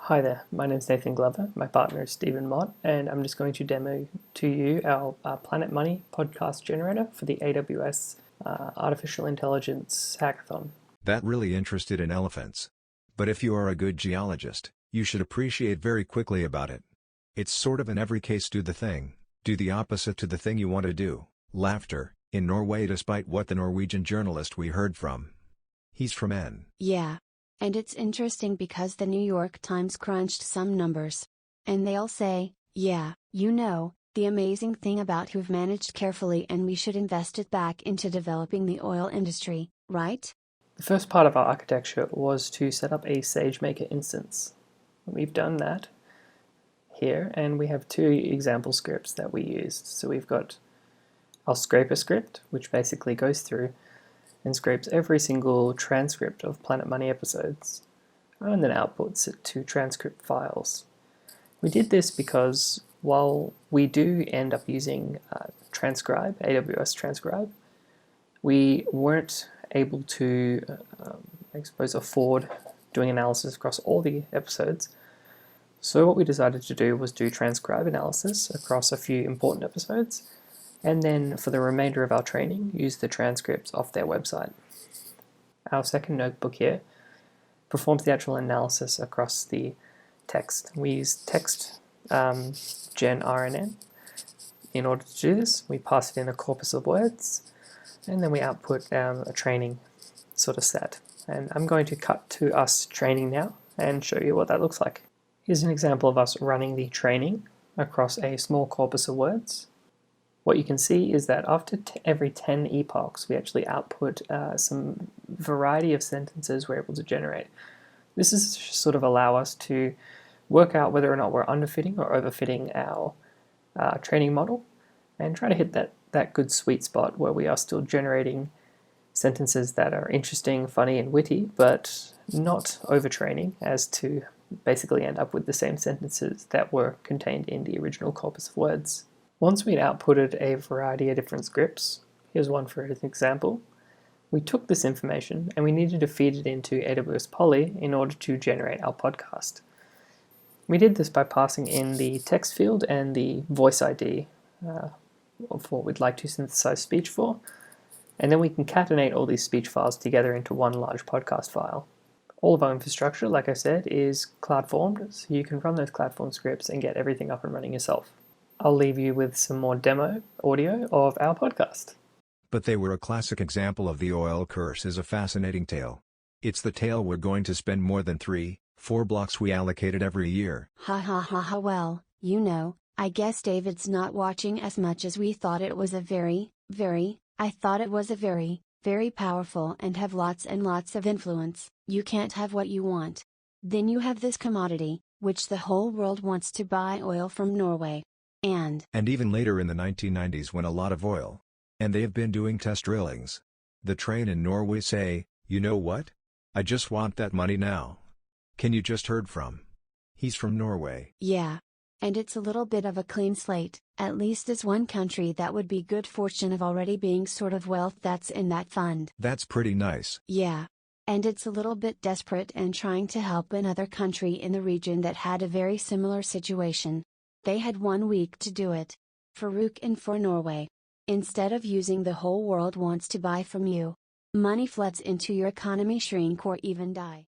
Hi there, my name is Nathan Glover, my partner is Stephen Mott, and I'm just going to demo to you our Planet Money podcast generator for the AWS Artificial Intelligence Hackathon. That really interested in elephants. But if you are a good geologist, you should appreciate very quickly about it. It's sort of in every case do the opposite to the thing you want to do. Laughter, in Norway despite what the Norwegian journalist we heard from. He's from N. Yeah. And it's interesting because the New York Times crunched some numbers. And they'll say, yeah, the amazing thing about who've managed carefully and we should invest it back into developing the oil industry, right? The first part of our architecture was to set up a SageMaker instance. We've done that here, and we have two example scripts that we used. So we've got our scraper script, which basically goes through and scrapes every single transcript of Planet Money episodes, and then outputs it to transcript files. We did this because while we do end up using Transcribe, AWS Transcribe, we weren't able to, afford doing analysis across all the episodes. So what we decided to do was do transcribe analysis across a few important episodes, and then for the remainder of our training, use the transcripts off their website. Our second notebook here performs the actual analysis across the text. We use text gen RNN. In order to do this, we pass it in a corpus of words, and then we output a training sort of set. And I'm going to cut to us training now and show you what that looks like. Here's an example of us running the training across a small corpus of words. What you can see is that after every 10 epochs, we actually output some variety of sentences we're able to generate. This is to sort of allow us to work out whether or not we're underfitting or overfitting our training model, and try to hit that good sweet spot where we are still generating sentences that are interesting, funny, and witty, but not overtraining as to basically end up with the same sentences that were contained in the original corpus of words. Once we'd outputted a variety of different scripts, here's one for an example, we took this information and we needed to feed it into AWS Poly in order to generate our podcast. We did this by passing in the text field and the voice ID of what we'd like to synthesize speech for, and then we concatenate all these speech files together into one large podcast file. All of our infrastructure, like I said, is CloudFormed, so you can run those CloudForm scripts and get everything up and running yourself. I'll leave you with some more demo audio of our podcast. But they were a classic example of the oil curse is a fascinating tale. It's the tale we're going to spend more than 3-4 blocks we allocated every year. Ha ha ha ha. Well, I guess David's not watching as much as we thought. It was I thought it was a very powerful and have lots and lots of influence. You can't have what you want. Then you have this commodity, which the whole world wants to buy oil from Norway. And even later in the 1990s when a lot of oil. And they have been doing test drillings. The train in Norway say, you know what? I just want that money now. Can you just heard from? He's from Norway. Yeah. And it's a little bit of a clean slate, at least as one country that would be good fortune of already being sort of wealth that's in that fund. That's pretty nice. Yeah. And it's a little bit desperate and trying to help another country in the region that had a very similar situation. They had 1 week to do it. Farouk and for Norway. Instead of using the whole world wants to buy from you. Money floods into your economy, shrink or even die.